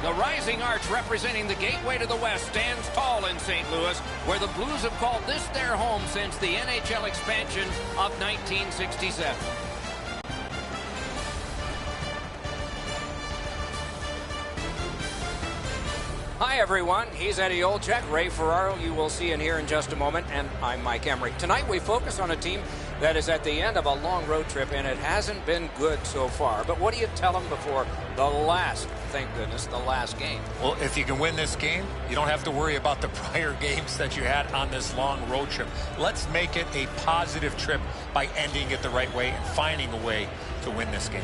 The rising arch representing the gateway to the West stands tall in St. Louis, where the Blues have called this their home since the NHL expansion of 1967. Hi, everyone. He's Eddie Olczyk. Ray Ferraro, you will see and hear in just a moment. And I'm Mike Emrick. Tonight, we focus on a team that is at the end of a long road trip, and it hasn't been good so far. But what do you tell them before the last, thank goodness, the last game? Well, if you can win this game, you don't have to worry about the prior games that you had on this long road trip. Let's make it a positive trip by ending it the right way and finding a way to win this game.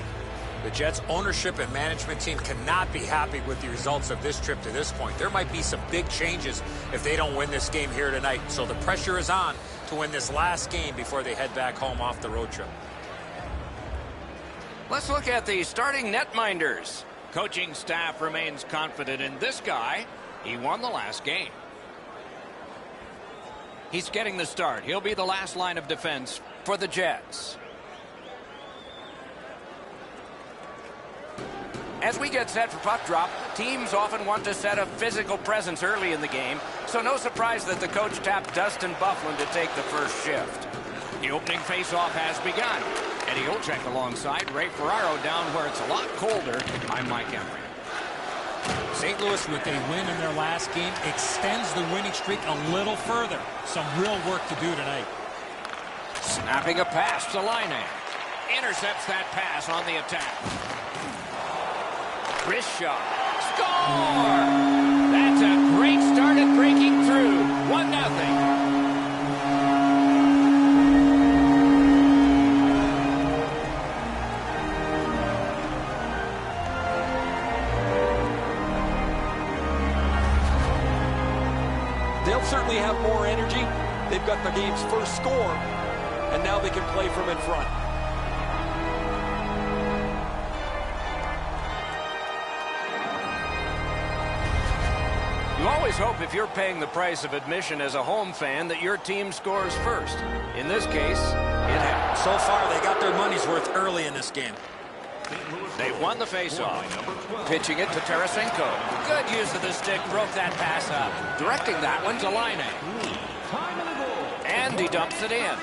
The Jets ownership and management team cannot be happy with the results of this trip to this point. There might be some big changes if they don't win this game here tonight. So the pressure is on to win this last game before they head back home off the road trip. Let's look at the starting netminders. Coaching staff remains confident in this guy. He won the last game. He's getting the start. He'll be the last line of defense for the Jets. As we get set for puck drop, teams often want to set a physical presence early in the game, so no surprise that the coach tapped Dustin Byfuglien to take the first shift. The opening faceoff has begun. Eddie Olczyk alongside Ray Ferraro down where it's a lot colder. I'm Mike Emrick. St. Louis, with a win in their last game, extends the winning streak a little further. Some real work to do tonight. Snapping a pass to Laine. Intercepts that pass on the attack. Wrist shot. Score! That's a great start at breaking through. 1-0. They'll certainly have more energy. They've got the game's first score, and now they can play from in front. You always hope if you're paying the price of admission as a home fan that your team scores first. In this case, it happened. So far, they got their money's worth early in this game. They've won the faceoff. Pitching it to Tarasenko. Good use of the stick. Broke that pass up. Directing that one to Laine. And he dumps it in.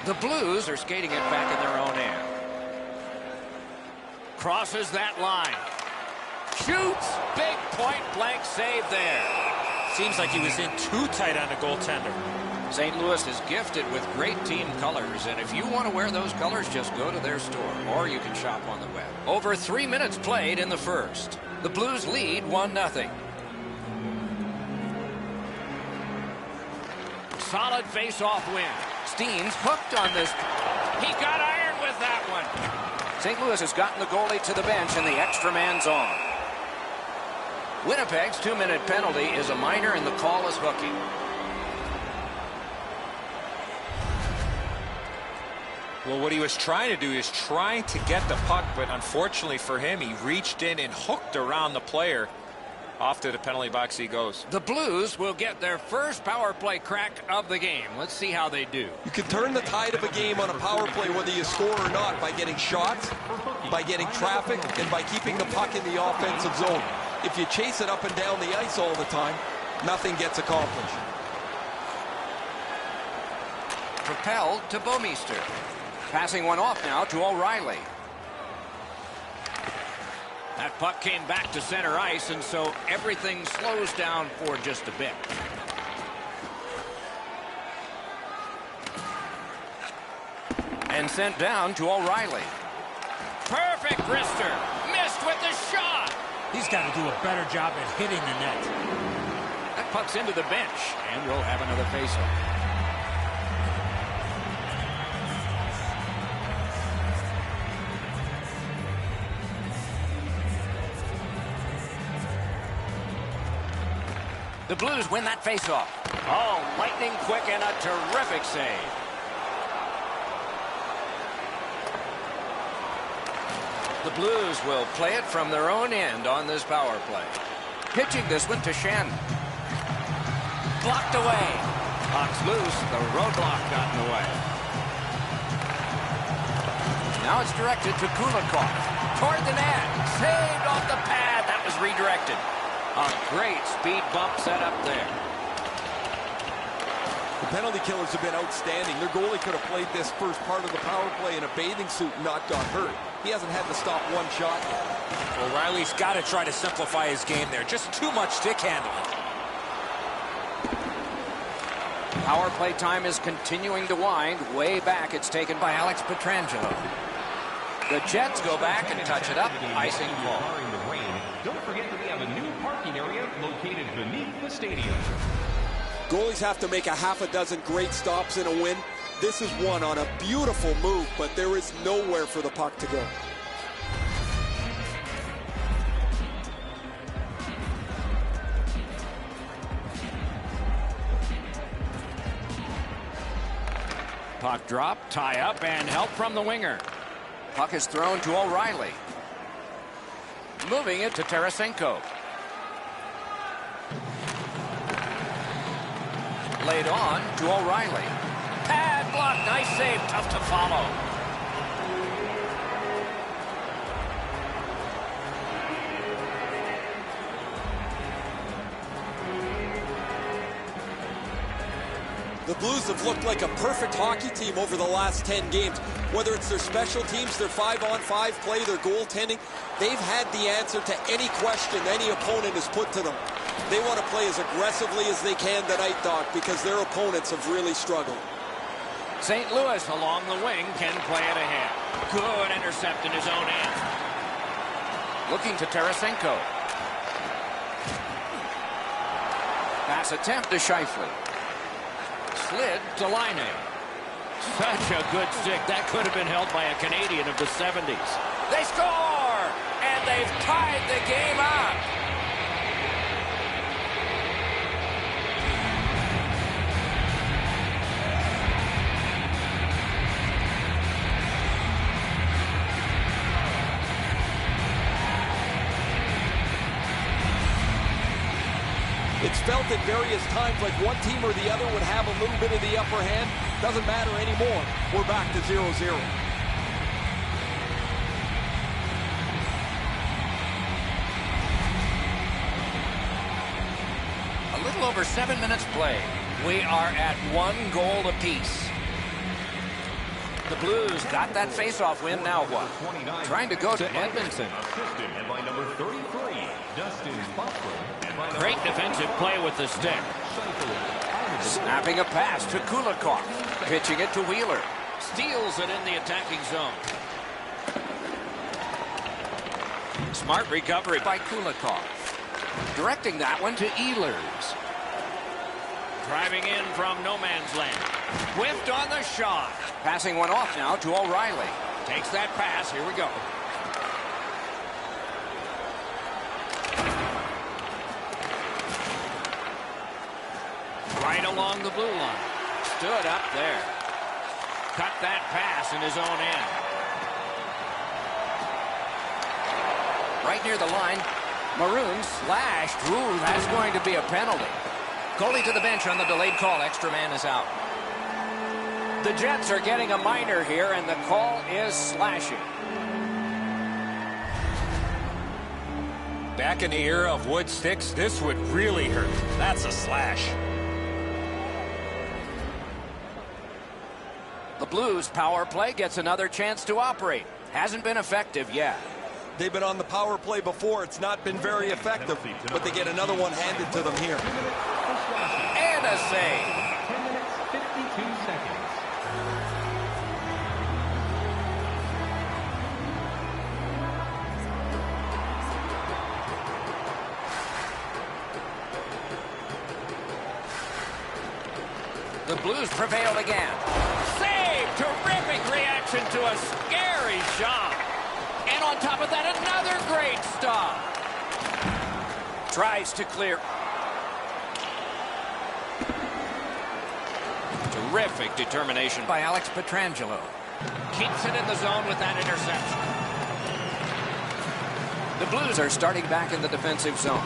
The Blues are skating it back in their own end. Crosses that line. Shoots. Big point-blank save there. Seems like he was in too tight on the goaltender. St. Louis is gifted with great team colors, and if you want to wear those colors, just go to their store, or you can shop on the web. Over 3 minutes played in the first. The Blues lead 1-0. Solid face-off win. Steen's hooked on this. He got iron with that one. St. Louis has gotten the goalie to the bench, and the extra man's on. Winnipeg's 2-minute penalty is a minor, and the call is hooking. Well, what he was trying to do is trying to get the puck, but unfortunately for him, he reached in and hooked around the player. Off to the penalty box he goes. The Blues will get their first power play crack of the game. Let's see how they do. You can turn the tide of a game on a power play whether you score or not by getting shots, by getting traffic, and by keeping the puck in the offensive zone. If you chase it up and down the ice all the time, nothing gets accomplished. Propelled to Bouwmeester. Passing one off now to O'Reilly. That puck came back to center ice, and so everything slows down for just a bit. And sent down to O'Reilly. Perfect wrister. Missed with the shot. He's got to do a better job at hitting the net. That puck's into the bench, and we'll have another faceoff. The Blues win that faceoff. Oh, lightning quick and a terrific save. The Blues will play it from their own end on this power play. Pitching this one to Shannon. Blocked away. Puck's loose. The roadblock got in the way. Now it's directed to Kulikov. Toward the net. Saved off the pad. That is redirected. A great speed bump set up there. The penalty killers have been outstanding. Their goalie could have played this first part of the power play in a bathing suit and not got hurt. He hasn't had to stop one shot yet. O'Reilly's got to try to simplify his game there. Just too much stick handling. Power play time is continuing to wind. Way back, it's taken by Alex Pietrangelo. The Jets go back and touch it up. Icing ball. Don't forget that we have a new parking area located beneath the stadium. Goalies have to make a half a dozen great stops in a win. This is one on a beautiful move, but there is nowhere for the puck to go. Puck drop, tie up, and help from the winger. Puck is thrown to O'Reilly. Moving it to Tarasenko. Laid on to O'Reilly. Pad block, nice save, tough to follow. The Blues have looked like a perfect hockey team over the last 10 games. Whether it's their special teams, their 5-on-5 play, their goaltending, they've had the answer to any question any opponent has put to them. They want to play as aggressively as they can tonight, Doc, because their opponents have really struggled. St. Louis along the wing can play it ahead. Good intercept in his own end. Looking to Tarasenko. Pass attempt to Scheifele. Slid to Laine. Such a good stick. That could have been held by a Canadian of the 70s. They score! And they've tied the game up. It's felt at various times like one team or the other would have a little bit of the upper hand. Doesn't matter anymore. We're back to 0-0. A little over 7 minutes played. We are at 1 goal apiece. The Blues got that face-off win. Now what? Trying to go to Edmonton. Assisted by number 33, Dustin Buffalo. Great defensive play with the stick. Snapping a pass to Kulikov. Pitching it to Wheeler. Steals it in the attacking zone. Smart recovery by Kulikov. Directing that one to Ehlers. Driving in from no man's land. Whiffed on the shot. Passing one off now to O'Reilly. Takes that pass. Here we go. Right along the blue line. Stood up there. Cut that pass in his own end. Right near the line. Maroon slashed. Ooh, that's going to be a penalty. Goalie to the bench on the delayed call. Extra man is out. The Jets are getting a minor here, and the call is slashing. Back in the era of wood sticks, this would really hurt. That's a slash. The Blues power play gets another chance to operate. Hasn't been effective yet. They've been on the power play before. It's not been very effective, but they get another one handed to them here. And a save. 10 minutes, 52 seconds. The Blues prevailed again. Save! Terrific reaction to a scary shot. And on top of that, another great stop. Tries to clear. Terrific determination by Alex Pietrangelo. Keeps it in the zone with that interception. The Blues are starting back in the defensive zone.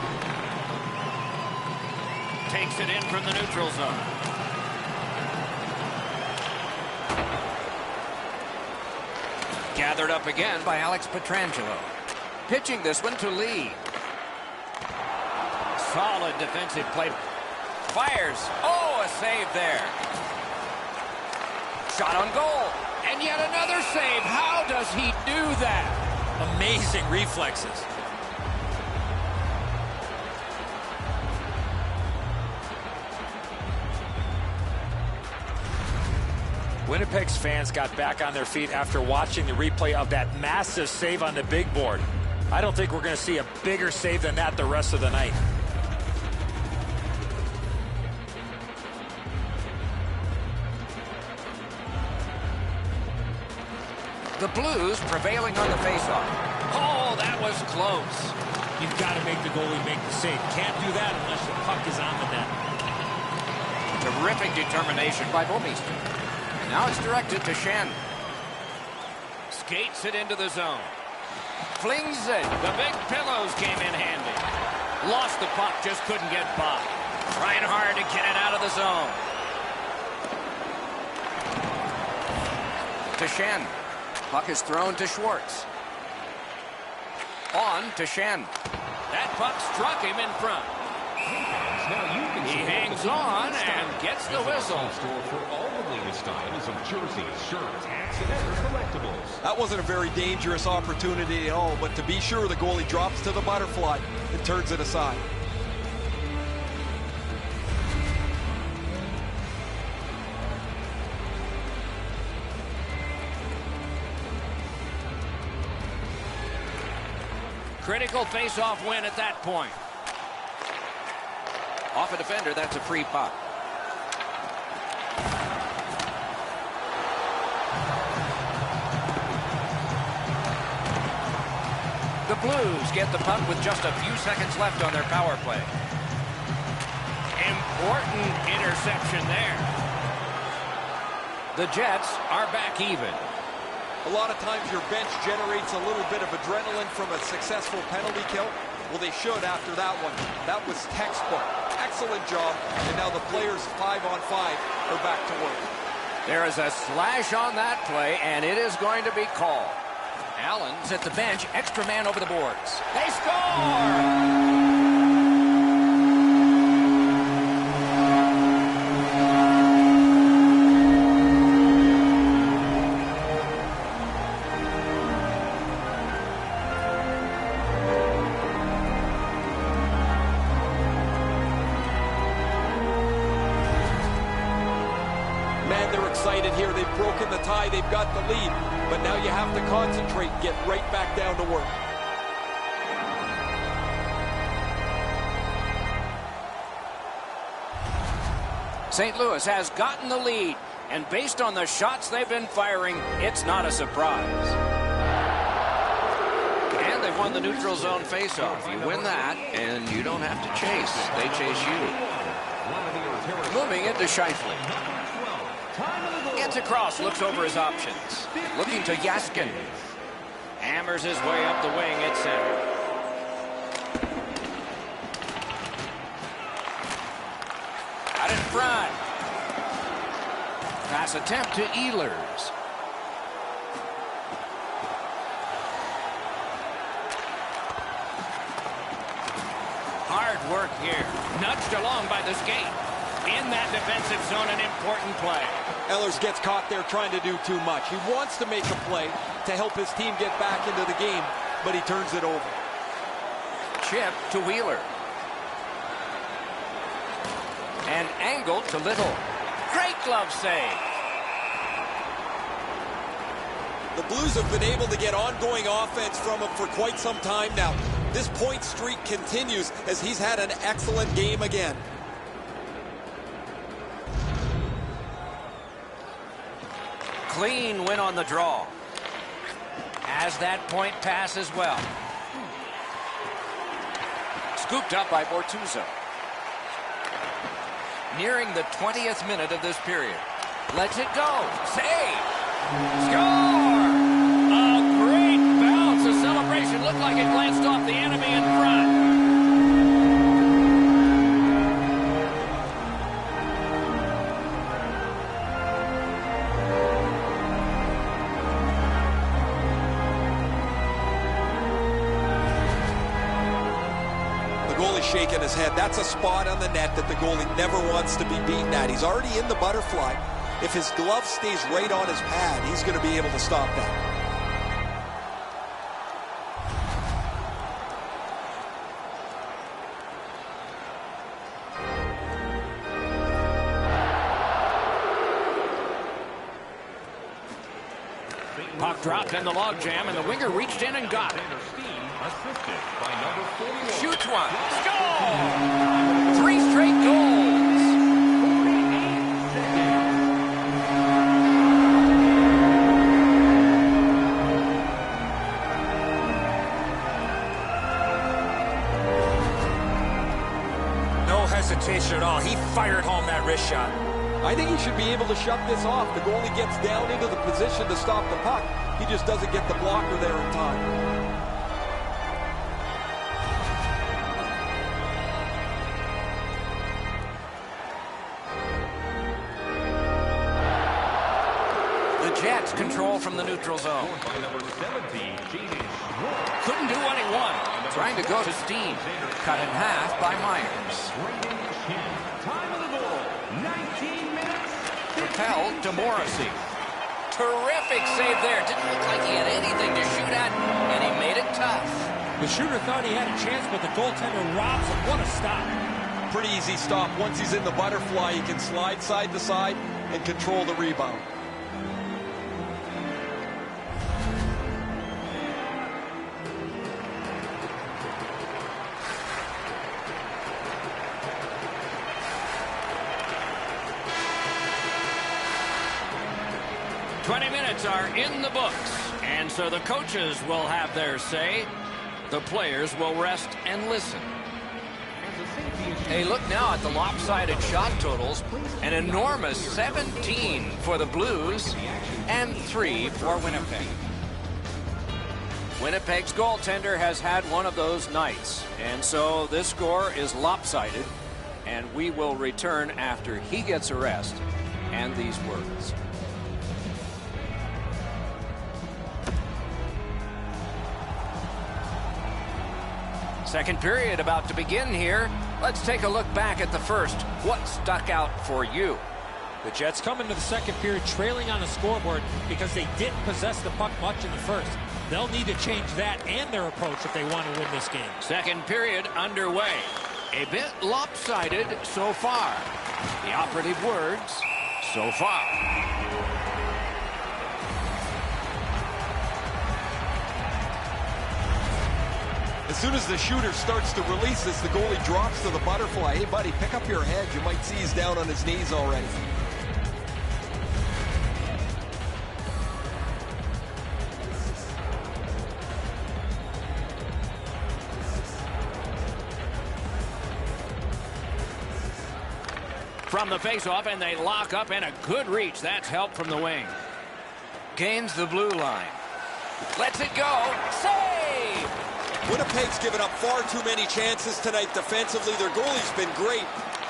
Takes it in from the neutral zone. Gathered up again by Alex Pietrangelo. Pitching this one to Lee. Solid defensive play. Fires. Oh, a save there. Shot on goal. And yet another save. How does he do that? Amazing reflexes. Winnipeg's fans got back on their feet after watching the replay of that massive save on the big board. I don't think we're going to see a bigger save than that the rest of the night. The Blues prevailing on the faceoff. Oh, that was close. You've got to make the goalie make the save. Can't do that unless the puck is on the net. Terrific determination by Bouwmeester. Now it's directed to Schenn. Skates it into the zone. Flings it. The big pillows came in handy. Lost the puck, just couldn't get by. Trying hard to get it out of the zone. To Schenn. Puck is thrown to Schwartz. On to Schenn. That puck struck him in front. He hangs on and gets the whistle. Store for all the latest styles of jerseys, shirts, hats, and other collectibles. That wasn't a very dangerous opportunity at all, but to be sure, the goalie drops to the butterfly and turns it aside. Critical face-off win at that point. Off a defender, that's a free puck. The Blues get the puck with just a few seconds left on their power play. Important interception there. The Jets are back even. A lot of times your bench generates a little bit of adrenaline from a successful penalty kill. Well, they should after that one. That was textbook. Excellent job. And now the players 5-on-5 are back to work. There is a slash on that play, and it is going to be called. Allen's at the bench. Extra man over the boards. They score! Man, they're excited here. They've broken the tie. They've got the lead. But now you have to concentrate and get right back down to work. St. Louis has gotten the lead, and based on the shots they've been firing, it's not a surprise. And they've won the neutral zone faceoff. You win that, and you don't have to chase. They chase you. Moving it to Scheifele. Gets across, looks over his options. Looking to Jaskin. Hammers his way up the wing at center. Out in front. Pass attempt to Ehlers. Hard work here. Nudged along by the skate. In that defensive zone, an important play. Ehlers gets caught there trying to do too much. He wants to make a play to help his team get back into the game, but he turns it over. Chip to Wheeler. And angled to Little. Great glove save. The Blues have been able to get ongoing offense from him for quite some time now. This point streak continues as he's had an excellent game again. Clean win on the draw. Has that point pass as well. Scooped up by Bortuzzo. Nearing the 20th minute of this period. Lets it go. Save. Score! A great bounce. The celebration looked like it glanced off the enemy in front. is shaking his head. That's a spot on the net that the goalie never wants to be beaten at. He's already in the butterfly. If his glove stays right on his pad, he's going to be able to stop that. Puck dropped in the logjam, and the winger reached in and got it. Shoots one. Score! 3 straight goals. No hesitation at all. He fired home that wrist shot. I think he should be able to shut this off. The goalie gets down into the position to stop the puck. He just doesn't get the blocker there in time. The Jets control from the neutral zone. Couldn't do what he wanted. Trying to go to Steen. Cut in half by Myers. Time of the goal, 19 minutes. Propelled to Morrissey. Terrific save there. Didn't look like he had anything to shoot at, and he made it tough. The shooter thought he had a chance, but the goaltender robs him. What a stop. Pretty easy stop. Once he's in the butterfly, he can slide side to side and control the rebound. Are in the books, and so the coaches will have their say. The players will rest and listen. A look now at the lopsided shot totals. An enormous 17 for the Blues and 3 for Winnipeg. Winnipeg's goaltender has had one of those nights, and so this score is lopsided, and we will return after he gets a rest and these words. Second period about to begin here. Let's take a look back at the first. What stuck out for you? The Jets come into the second period trailing on the scoreboard because they didn't possess the puck much in the first. They'll need to change that and their approach if they want to win this game. Second period underway. A bit lopsided so far. The operative words, so far. As soon as the shooter starts to release this, the goalie drops to the butterfly. Hey, buddy, pick up your head. You might see he's down on his knees already. From the faceoff, and they lock up, and a good reach. That's help from the wing. Gains the blue line. Lets it go. Save! Winnipeg's given up far too many chances tonight defensively. Their goalie's been great.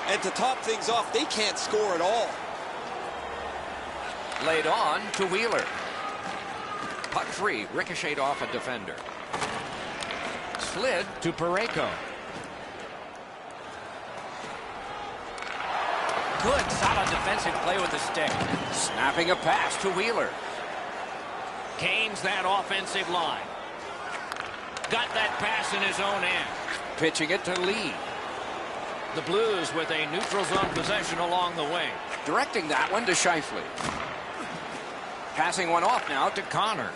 And to top things off, they can't score at all. Laid on to Wheeler. Puck free, ricocheted off a defender. Slid to Parayko. Good, solid defensive play with the stick. Snapping a pass to Wheeler. Gains that offensive line. Got that pass in his own end. Pitching it to Lee. The Blues with a neutral zone possession along the wing. Directing that one to Scheifele. Passing one off now to Connor.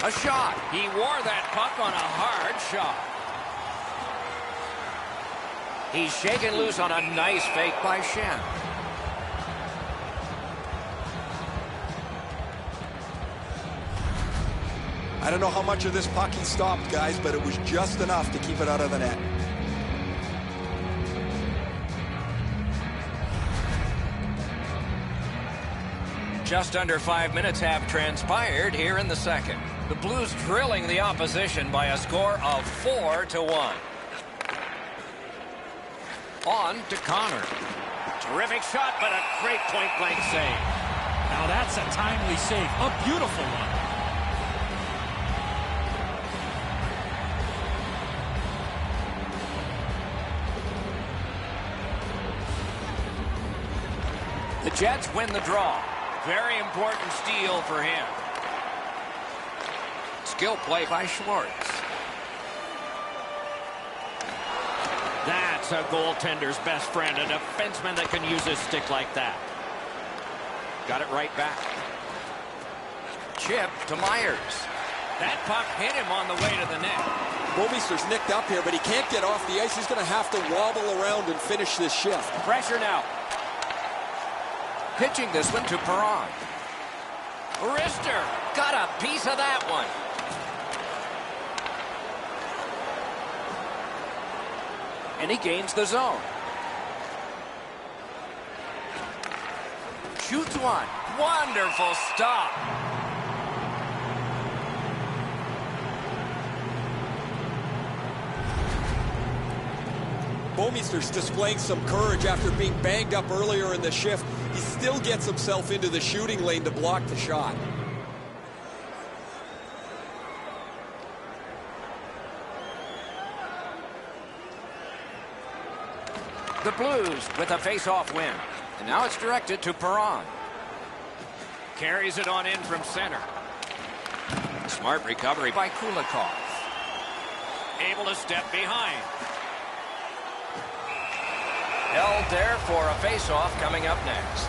A shot. He wore that puck on a hard shot. He's shaken loose on a nice fake by Schenn. I don't know how much of this puck he stopped, guys, but it was just enough to keep it out of the net. Just under 5 minutes have transpired here in the second. The Blues drilling the opposition by a score of 4-1. On to Connor. Terrific shot, but a great point-blank save. Now that's a timely save. A beautiful one. The Jets win the draw. Very important steal for him. Skill play by Schwartz. That's a goaltender's best friend, a defenseman that can use his stick like that. Got it right back. Chip to Myers. That puck hit him on the way to the net. Bouwmeester's nicked up here, but he can't get off the ice. He's going to have to wobble around and finish this shift. Pressure now. Pitching this one to Perron. Rister got a piece of that one. And he gains the zone. Shoots one. Wonderful stop. Bouwmeester's displaying some courage after being banged up earlier in the shift. He still gets himself into the shooting lane to block the shot. The Blues with a face-off win. And now it's directed to Perron. Carries it on in from center. Smart recovery by Kulikov. Able to step behind. Held there for a face-off coming up next.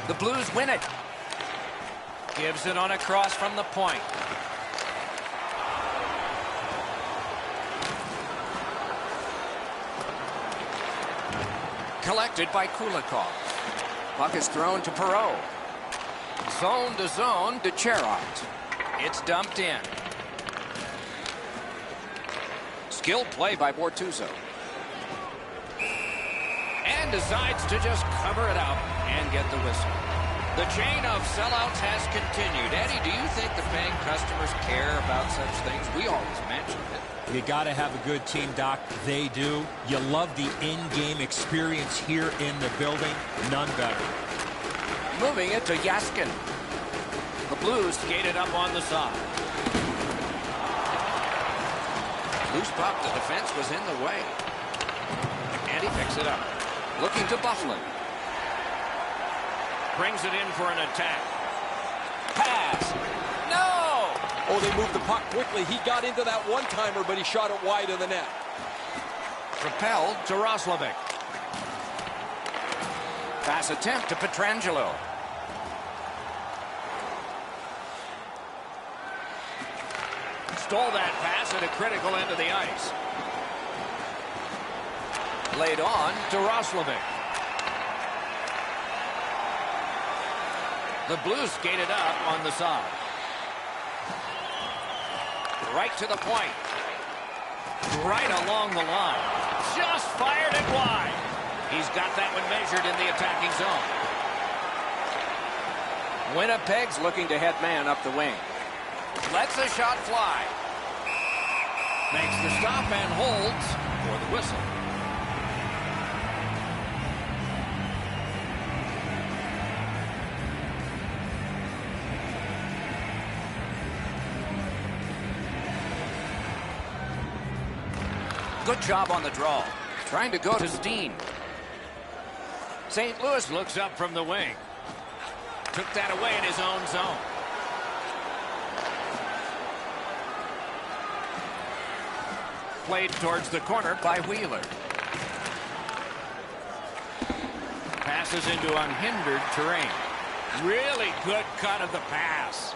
The Blues win it. Gives it on a cross from the point. Collected by Kulikov. Puck is thrown to Perreault. Zone to zone to Cherot. It's dumped in. Skilled play by Bortuzzo. And decides to just cover it up and get the whistle. The chain of sellouts has continued. Eddie, do you think the paying customers care about such things? We always mention it. You got to have a good team, Doc. They do. You love the in-game experience here in the building. None better. Moving it to Jaskin. The Blues skated up on the side. Loose puck. The defense was in the way. And he picks it up. Looking to Byfuglien. Brings it in for an attack. Pass. No! Oh, they moved the puck quickly. He got into that one-timer, but he shot it wide of the net. Propelled to Roslovic. Pass attempt to Pietrangelo. Stole that pass at a critical end of the ice. Laid on to Roslovic. The Blues skated up on the side. Right to the point. Right along the line. Just fired it wide. He's got that one measured in the attacking zone. Winnipeg's looking to head man up the wing. Lets the shot fly. Makes the stop and holds for the whistle. Good job on the draw. Trying to go to Steen. St. Louis looks up from the wing. Took that away in his own zone. Played towards the corner by Wheeler. Passes into unhindered terrain. Really good cut of the pass.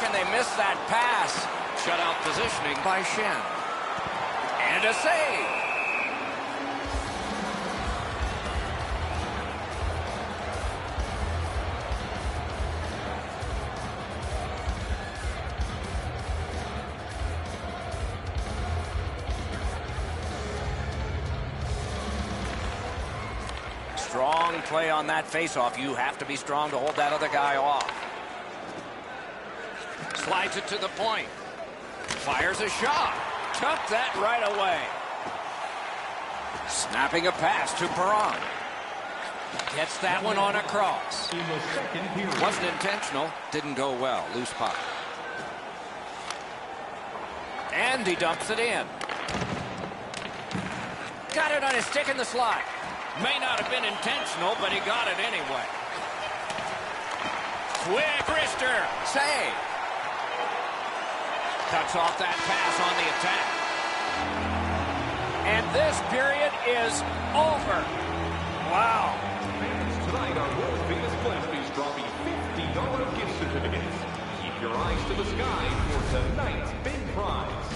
Can they miss that pass? Shutout positioning by Schenn. And a save. Strong play on that faceoff. You have to be strong to hold that other guy off. Slides it to the point. Fires a shot. Took that right away. Snapping a pass to Perron. Gets that one on across. In the second period. Wasn't intentional. Didn't go well. Loose puck. And he dumps it in. Got it on his stick in the slot. May not have been intentional, but he got it anyway. Quick wrister. Save. Cuts off that pass on the attack. And this period is over. Wow. Fans tonight are world famous Glassby's dropping $50 gift certificates. Keep your eyes to the sky for tonight's big prize.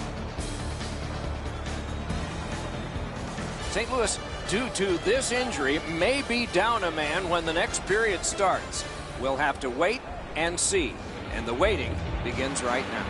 St. Louis, due to this injury, may be down a man when the next period starts. We'll have to wait and see. And the waiting begins right now.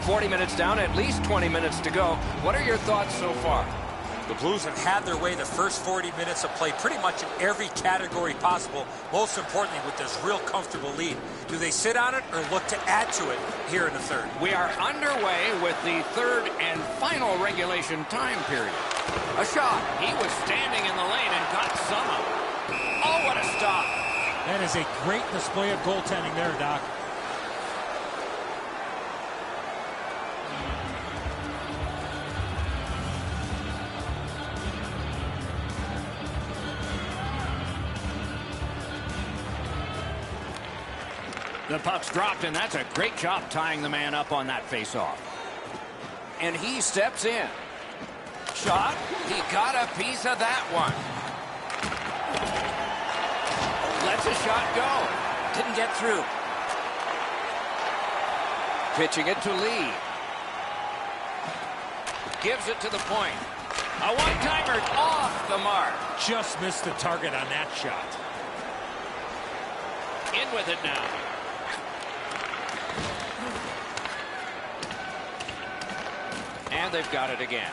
.40 minutes down, at least 20 minutes to go. What are your thoughts so far? The Blues have had their way the first 40 minutes of play pretty much in every category possible, most importantly with this real comfortable lead. Do they sit on it or look to add to it here in the third? We are underway with the third and final regulation time period. A shot. He was standing in the lane and got some of it. Oh, what a stop. That is a great display of goaltending there, Doc. The puck's dropped, and that's a great job tying the man up on that faceoff. And he steps in. Shot. He got a piece of that one. Lets a shot go. Didn't get through. Pitching it to Lee. Gives it to the point. A one-timer off the mark. Just missed the target on that shot. In with it now. And they've got it again.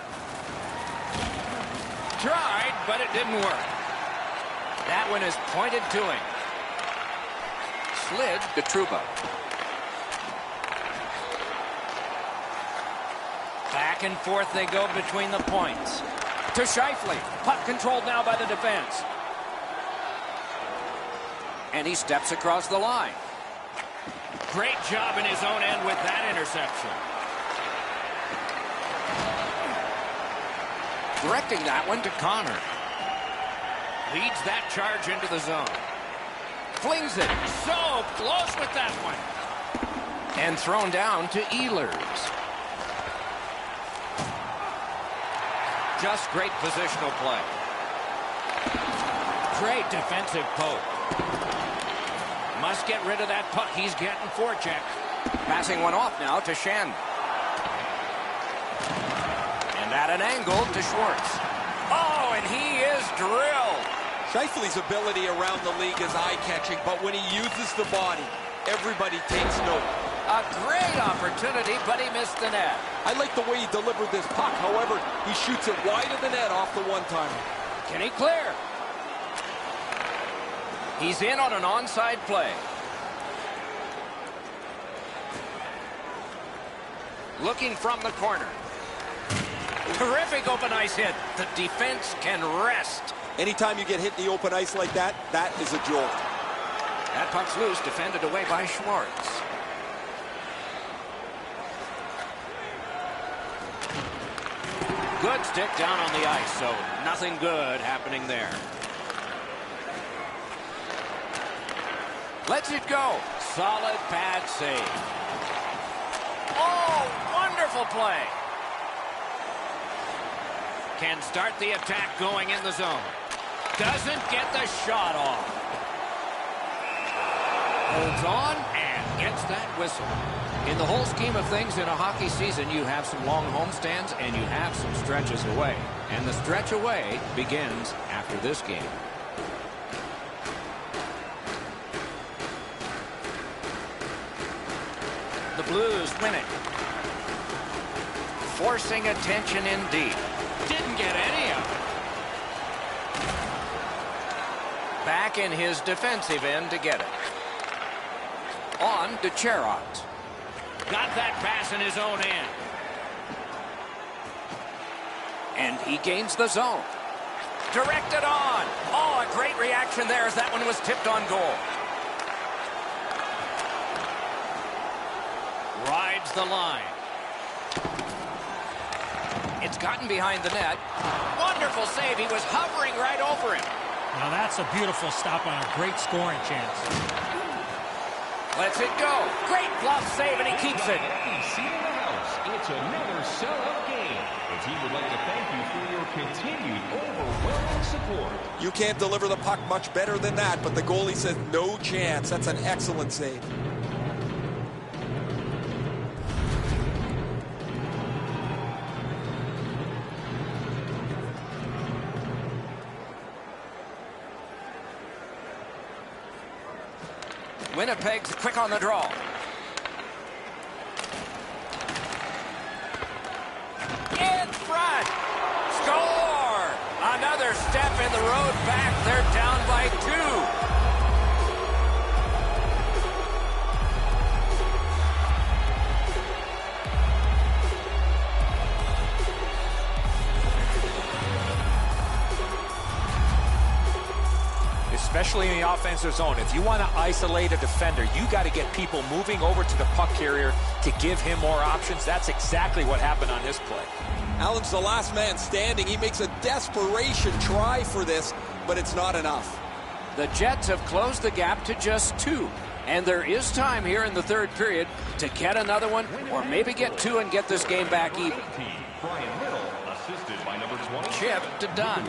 Tried, but it didn't work. That one is pointed to him. Slid to Trouba. Back and forth they go between the points. To Scheifele. Puck controlled now by the defense. And he steps across the line. Great job in his own end with that interception. Directing that one to Connor. Leads that charge into the zone. Flings it. So close with that one. And thrown down to Ehlers. Just great positional play. Great defensive poke. Must get rid of that puck. He's getting forecheck. Passing one off now to Shen. And at an angle to Schwartz. Oh, and he is drilled. Scheifele's ability around the league is eye-catching, but when he uses the body, everybody takes note. A great opportunity, but he missed the net. I like the way he delivered this puck. However, he shoots it wide of the net off the one-timer. Can he clear? He's in on an onside play. Looking from the corner. Terrific open ice hit. The defense can rest. Anytime you get hit in the open ice like that, that is a jolt. That puck's loose, defended away by Schwartz. Good stick down on the ice, so nothing good happening there. Lets it go. Solid pad save. Oh, wonderful play. Can start the attack going in the zone. Doesn't get the shot off. Holds on and gets that whistle. In the whole scheme of things in a hockey season, you have some long homestands and you have some stretches away. And the stretch away begins after this game. The Blues win it. Forcing attention indeed. Didn't get any of it. Back in his defensive end to get it. On to Cherot. Got that pass in his own end. And he gains the zone. Directed on. Oh, a great reaction there as that one was tipped on goal. Rides the line. It's gotten behind the net. Wonderful save. He was hovering right over him. Now that's a beautiful stop on a great scoring chance. Lets it go. Great bluff save, and he keeps it. Seat in the house. It's another sellout game. The team would like to thank you for your continued overwhelming support. You can't deliver the puck much better than that, but the goalie says no chance. That's an excellent save. Winnipeg's quick on the draw. In front. Score! Another step in the road back. They're down by 2. Especially in the offensive zone. If you want to isolate a defender, you got to get people moving over to the puck carrier to give him more options. That's exactly what happened on this play. Allen's the last man standing. He makes a desperation try for this, but it's not enough. The Jets have closed the gap to just 2. And there is time here in the third period to get another one or maybe get 2 and get this game back even. Brian Little, assisted by number 20. Chip to Dunn.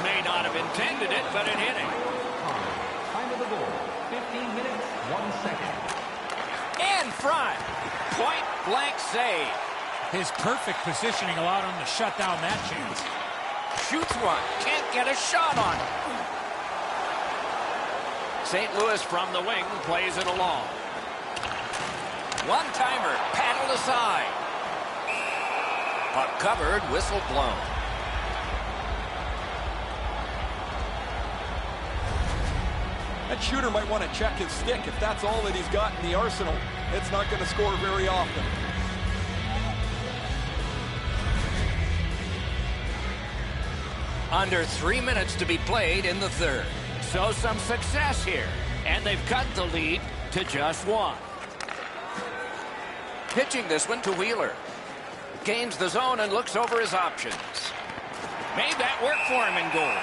May not have intended it, but it hit him. Time of the goal, 15 minutes, 1 second. In front. Point blank save. His perfect positioning allowed him to shut down that chance. Shoots one. Can't get a shot on it. St. Louis from the wing plays it along. One-timer. Paddled aside. Puck covered. Whistle blown. That shooter might want to check his stick. If that's all that he's got in the arsenal, it's not going to score very often. Under 3 minutes to be played in the third. So some success here. And they've cut the lead to just 1. Pitching this one to Wheeler. Gains the zone and looks over his options. Made that work for him in goal.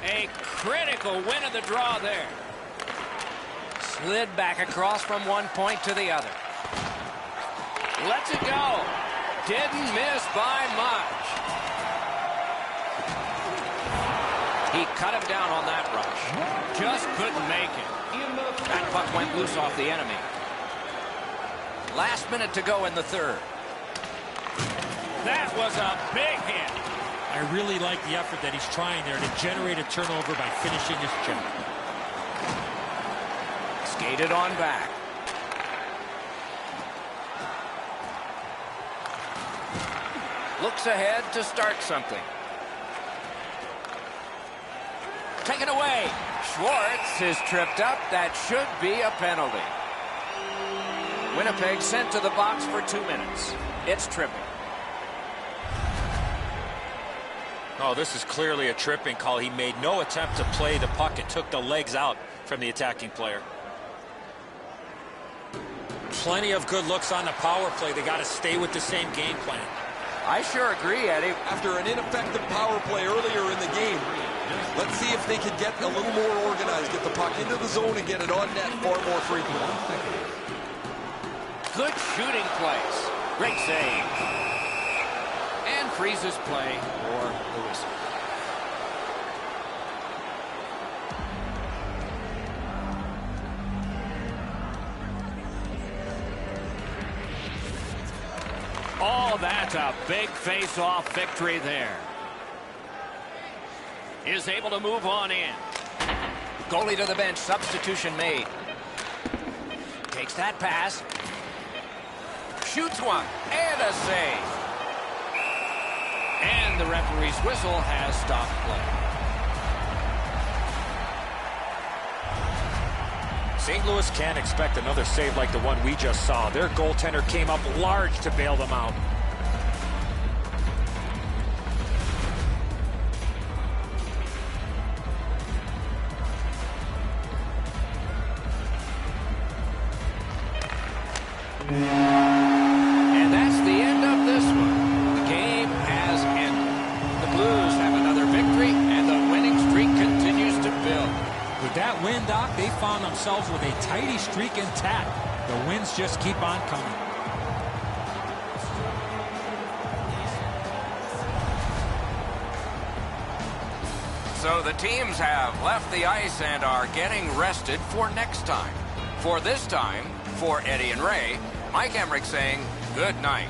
A critical win of the draw there. Slid back across from one point to the other. Lets it go. Didn't miss by much. He cut him down on that rush. Just couldn't make it. That puck went loose off the enemy. Last minute to go in the third. That was a big hit. I really like the effort that he's trying there to generate a turnover by finishing his check. Skated on back. Looks ahead to start something. Taken away. Schwartz is tripped up. That should be a penalty. Winnipeg sent to the box for 2 minutes. It's tripping. Oh, this is clearly a tripping call. He made no attempt to play the puck. It took the legs out from the attacking player. Plenty of good looks on the power play. They got to stay with the same game plan. I sure agree, Eddie. After an ineffective power play earlier in the game, let's see if they can get a little more organized, get the puck into the zone and get it on net far more frequently. Good shooting place. Great save. And freezes play for the whistle. Oh, that's a big face-off victory there. Is able to move on in. Goalie to the bench, substitution made. Takes that pass. Shoots one, and a save. And the referee's whistle has stopped play. St. Louis can't expect another save like the one we just saw. Their goaltender came up large to bail them out. And that's the end of this one. The game has ended. The Blues have another victory, and the winning streak continues to build. With that win, Doc, they found themselves with a tidy streak intact. The wins just keep on coming. So the teams have left the ice and are getting rested for next time. For this time, for Eddie and Ray, Mike Emmerich saying good night.